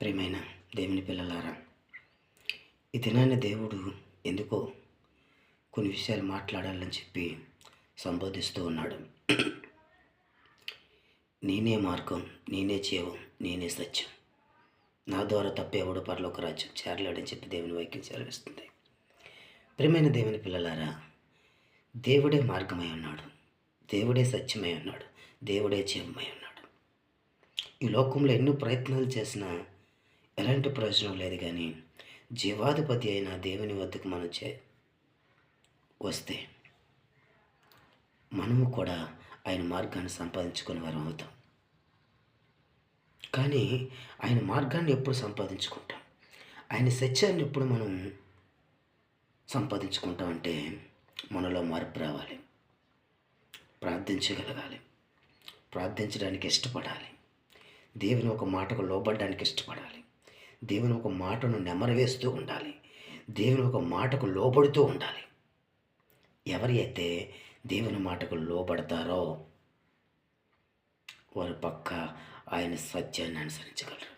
ప్రియమైన దేవుని పిల్లలారా, ఈ దినాన్ని దేవుడు ఎందుకో కొన్ని విషయాలు మాట్లాడాలని చెప్పి సంబోధిస్తూ ఉన్నాడు. నేనే మార్గం, నేనే జీవం, నేనే సత్యం, నా ద్వారా తప్పేవాడు పరలోక రాజ్యం చేరలేడని చెప్పి దేవుని వాక్యం సెలవిస్తుంది. ప్రియమైన దేవుని పిల్లలారా, దేవుడే మార్గమై ఉన్నాడు, దేవుడే సత్యమై ఉన్నాడు, దేవుడే జీవమై ఉన్నాడు. ఈ లోకంలో ఎన్నో ప్రయత్నాలు చేసినా ఎలాంటి ప్రయోజనం లేదు. కానీ జీవాధిపతి అయిన దేవుని వద్దకు మనం వస్తే మనము కూడా ఆయన మార్గాన్ని సంపాదించుకునే వారం అవుతాం. కానీ ఆయన మార్గాన్ని ఎప్పుడు సంపాదించుకుంటాం, ఆయన సత్యాన్ని ఎప్పుడు మనం సంపాదించుకుంటాం అంటే మనలో మార్పు రావాలి, ప్రార్థించగలగాలి, ప్రార్థించడానికి ఇష్టపడాలి, దేవుని ఒక మాటకు లోబడడానికి ఇష్టపడాలి, దేవుని ఒక మాటను నెమరవేస్తూ ఉండాలి, దేవుని ఒక మాటకు లోబడుతూ ఉండాలి. ఎవరి అయితే దేవుని మాటకు లోబడతారో వారు పక్క ఆయన సత్యాన్ని అనుసరించగలరు.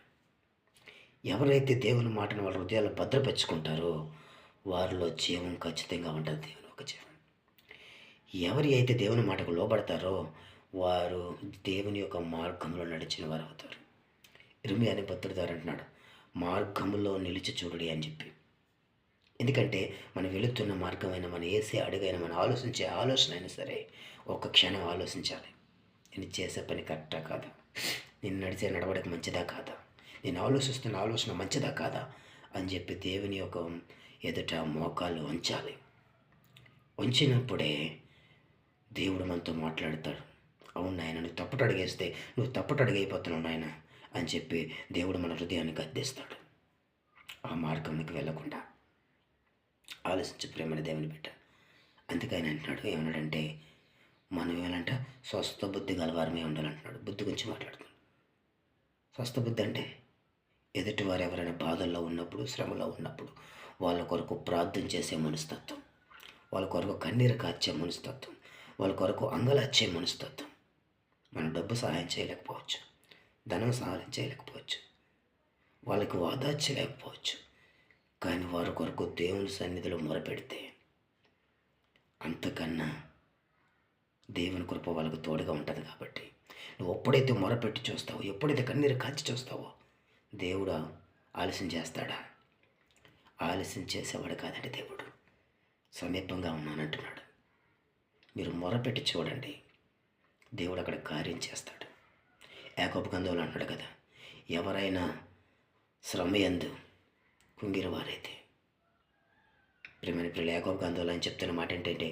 ఎవరైతే దేవుని మాటను వాళ్ళ హృదయాలు భద్రపరుచుకుంటారో వారిలో జీవం ఖచ్చితంగా ఉంటుంది, దేవుని ఒక జీవం. ఎవరి అయితే దేవుని మాటకు లోబడతారో వారు దేవుని యొక్క మార్గంలో నడిచిన వారు అవుతారు. ఇర్మియా అనే భక్తుడి ద్వారా అంటున్నాడు, మార్గంలో నిలిచి చూడడి అని చెప్పి. ఎందుకంటే మనం వెళుతున్న మార్గమైన మన వేసే అడుగైనా మనం ఆలోచించే ఆలోచన అయినా సరే ఒక్క క్షణం ఆలోచించాలి. నేను చేసే పని కరెక్టా కాదా, నేను నడిచే నడవడికి మంచిదా కాదా, నేను ఆలోచిస్తున్న ఆలోచన మంచిదా కాదా అని చెప్పి దేవుని యొక్క ఎదుట మోకాళ్ళు వంచాలి. వంచినప్పుడే దేవుడు మనతో మాట్లాడతాడు. అవును నాయన, నువ్వు తప్పట అడిగేస్తే నువ్వు తప్పట అడిగైపోతున్నావు నాయన అని చెప్పి దేవుడు మన హృదయాన్ని గద్దిస్తాడు. ఆ మార్గంలోకి వెళ్ళకుండా ఆలోచించి ప్రేమని దేవుని బిడ్డ. అందుకని అంటున్నాడు, ఏమన్నాడంటే మనం ఏమంట స్వస్థ బుద్ధి గలవారమే ఉండాలంటున్నాడు. బుద్ధి గురించి మాట్లాడుతున్నాడు. స్వస్థ బుద్ధి అంటే ఎదుటి వారు ఎవరైనా బాధల్లో ఉన్నప్పుడు, శ్రమలో ఉన్నప్పుడు వాళ్ళ కొరకు ప్రార్థన చేసే మనస్తత్వం, వాళ్ళ కొరకు కన్నీరు కార్చే మనస్తత్వం, వాళ్ళ కొరకు అంగలార్చే మనస్తత్వం. మనం డబ్బు సహాయం చేయలేకపోవచ్చు, ధనం సహాయం చేయలేకపోవచ్చు, వాళ్ళకి వాదార్చలేకపోవచ్చు, కానీ వారి కొరకు దేవుని సన్నిధిలో మొరపెడితే అంతకన్నా దేవుని కృప వాళ్ళకు తోడుగా ఉంటుంది. కాబట్టి నువ్వు ఎప్పుడైతే మొరపెట్టి చూస్తావో, ఎప్పుడైతే కన్నీరు కాచి చూస్తావో దేవుడు ఆలస్యం చేస్తాడా? ఆలస్యం చేసేవాడు కాదండి దేవుడు. సమీపంగా ఉన్నానంటున్నాడు. మీరు మొరపెట్టి చూడండి, దేవుడు అక్కడ కార్యం చేస్తాడు. యాకోబు గ్రంథంలో అంటాడు కదా, ఎవరైనా శ్రమయందు కుంగిన వారైతే, ప్రేమైన పిల్లలు, యాకోబు గ్రంథంలో అని చెప్తున్న మాట ఏంటంటే,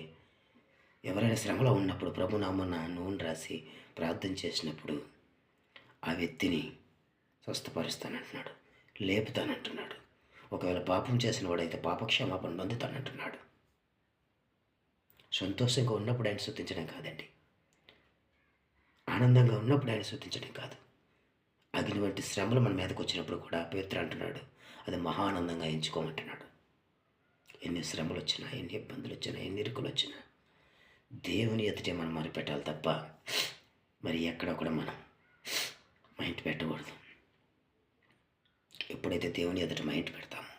ఎవరైనా శ్రమలో ఉన్నప్పుడు ప్రభునామన్న నూనె రాసి ప్రార్థన చేసినప్పుడు ఆ వ్యక్తిని స్వస్థపరుస్తానంటున్నాడు, లేపుతానంటున్నాడు. ఒకవేళ పాపం చేసిన వాడైతే పాపక్షమాపణ పొందుతానంటున్నాడు. సంతోషంగా ఉన్నప్పుడు ఆయన స్తుతించడం కాదండి, ఆనందంగా ఉన్నప్పుడు ఆయన స్తుతించడం కాదు. అగ్ని వంటి శ్రమలు మన మీదకి వచ్చినప్పుడు కూడా పవిత్ర అంటున్నాడు, అది మహానందంగా ఎంచుకోమంటున్నాడు. ఎన్ని శ్రమలు వచ్చినా, ఎన్ని ఇబ్బందులు వచ్చినా, ఎన్ని ఇరుకులు వచ్చినా దేవుని ఎదుటే మనం మొరపెట్టాలి తప్ప మరి ఎక్కడ కూడా మనం మైండ్ పెట్టకూడదు. ఎప్పుడైతే దేవుని ఎదుట మైండ్ పెడతామో,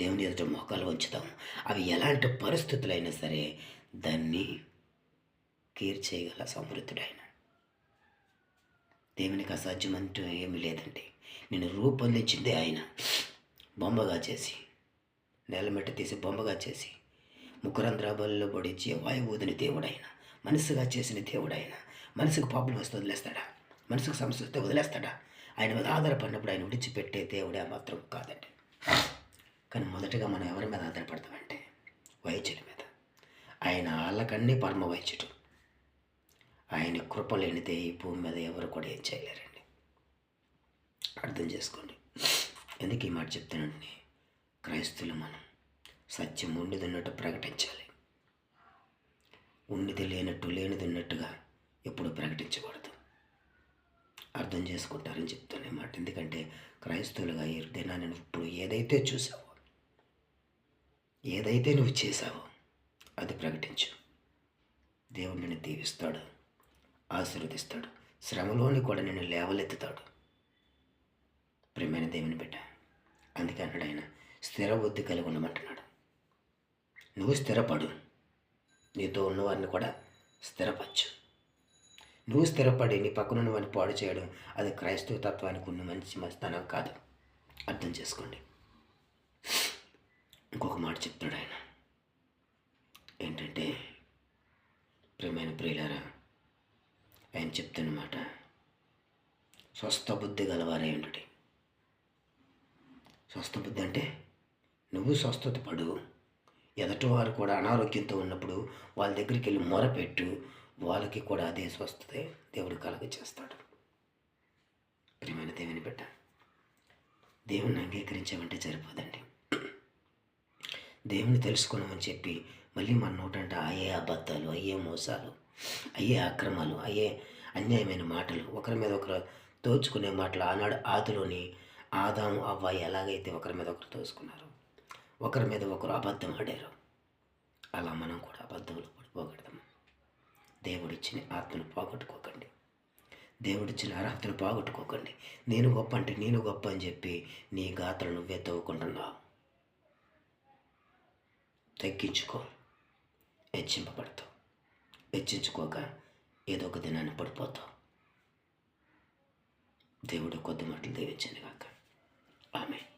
దేవుని ఎదుట మోకాలు ఉంచుతాము, అవి ఎలాంటి పరిస్థితులైనా సరే దాన్ని చేయగల సమృద్ధుడైన దేవునికి అసాధ్యమంటూ ఏమీ లేదండి. నేను రూపొందించింది ఆయన, బొమ్మగా చేసి, నేలమెట్ట తీసి బొమ్మగా చేసి, ముఖరంధ్రాబల్లో పొడిచి వాయువుదని దేవుడైన, మనసుగా చేసిన దేవుడైన. మనసుకు ప్రాబ్లం వస్తే వదిలేస్తాడా? మనసుకు సమస్య వస్తే వదిలేస్తాడా? ఆయన మీద ఆధారపడినప్పుడు ఆయన విడిచిపెట్టే దేవుడే మాత్రం కాదండి. కానీ మొదటగా మనం ఎవరి మీద ఆధారపడతామంటే వైద్యుల మీద. ఆయన వాళ్ళకన్నీ పరమ వైద్యుడు. ఆయన కృప లేనిదే ఈ భూమి మీద ఎవరు కూడా ఏం చేయలేరండి. అర్థం చేసుకోండి. ఎందుకు ఈ మాట చెప్తానండి? క్రైస్తువులు మనం సత్యం ఉండిది ఉన్నట్టు ప్రకటించాలి. ఉండిది లేనట్టు, లేనిది ఉన్నట్టుగా ఎప్పుడు ప్రకటించకూడదు. అర్థం చేసుకుంటారని చెప్తాను ఈ మాట. ఎందుకంటే క్రైస్తవులుగా ఈ దినాన్ని నువ్వు ఇప్పుడు ఏదైతే చూసావో, ఏదైతే నువ్వు చేసావో అది ప్రకటించు. దేవుడు నిన్ను దీవిస్తాడు, ఆశీర్వదిస్తాడు, శ్రమలోని కూడా నిన్ను లేవలెత్తుతాడు. ప్రియమైన దేవుని బిడ్డ, అందుకే అన్నాడు ఆయన, స్థిర బుద్ధి కలిగి ఉండమంటున్నాడు. నువ్వు స్థిరపడు, నీతో ఉన్నవారిని కూడా స్థిరపరచు. నువ్వు స్థిరపడి నీ పక్కనున్న వాడిని పాడు చేయడం అది క్రైస్తవ తత్వానికి ఉన్న మంచితనం కాదు. అర్థం చేసుకోండి. ఇంకొక మాట చెప్తాడు ఆయన, ఏంటంటే ప్రియమైన ప్రియులారా, ఆయన చెప్తున్నమాట, స్వస్థ బుద్ధి గలవారే ఉండుడి. స్వస్థ బుద్ధి అంటే నువ్వు స్వస్థత పడు, ఎదటివారు కూడా అనారోగ్యంతో ఉన్నప్పుడు వాళ్ళ దగ్గరికి వెళ్ళి మొరపెట్టు, వాళ్ళకి కూడా అదే స్వస్థతే దేవుడు కలుగ చేస్తాడు. ప్రియమైన దేవుని బిడ్డ, దేవుణ్ణి అంగీకరించామంటే సరిపోదండి. దేవుని తెలుసుకున్నామని చెప్పి మళ్ళీ మన నోటంటే అయ్యే అబద్ధాలు, అయ్యే మోసాలు, అయ్యే అక్రమాలు, అయ్యే అన్యాయమైన మాటలు, ఒకరి మీద ఒకరు దోచుకునే మాటలు. ఆనాడు ఆదిలోని ఆదాము అవ్వ ఎలాగైతే ఒకరి మీద ఒకరు దోచుకున్నారు, ఒకరి మీద ఒకరు అబద్ధం ఆడారు, అలా మనం కూడా అబద్ధంలో పడిపోకూడదాము. దేవుడిచ్చిన ఆత్మను పోగొట్టుకోకండి, దేవుడిచ్చిన అర్హతను పోగొట్టుకోకండి. నేను గొప్ప అంటే నేను గొప్ప అని చెప్పి నీ గాత్ర నువ్వే తవ్వుకుంటున్నావు. తగ్గించుకో, హెచ్చింపబడతావు. హెచ్చించుకోక ఏదో ఒక దినాన్ని పడిపోతావు. దేవుడు కొద్ది మాటలు దీవించను గాక. ఆమేన్.